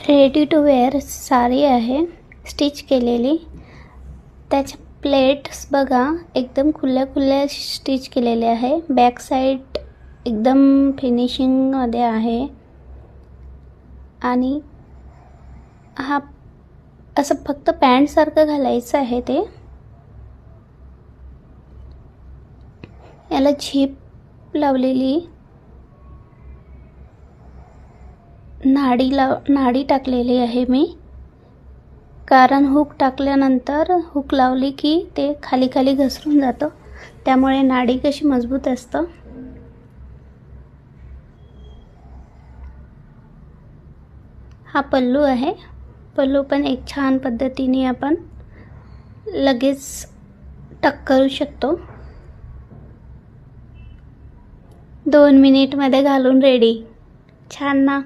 Ready to wear sari आहे stitch केलेली. त्याच्या प्लेट्स बघा एकदम खुल्या स्टिच केलेले आहे. बॅक साइड एकदम फिनिशिंग मध्ये आहे आणि हा असं फक्त पॅन्ट सारखं घालायचं आहे. ते याला झिप लावलेली, नाडी टाकलेली आहे मी, कारण हुक टाकल्यानंतर हुक लावली की ते खाली घसरून जातं, त्यामुळे नाडी कशी मजबूत असतं. हा पल्लू आहे. पल्लू पण एक छान पद्धतीने आपण लगेच टक करू शकतो. 2 मिनिटमध्ये घालून रेडी. छान ना.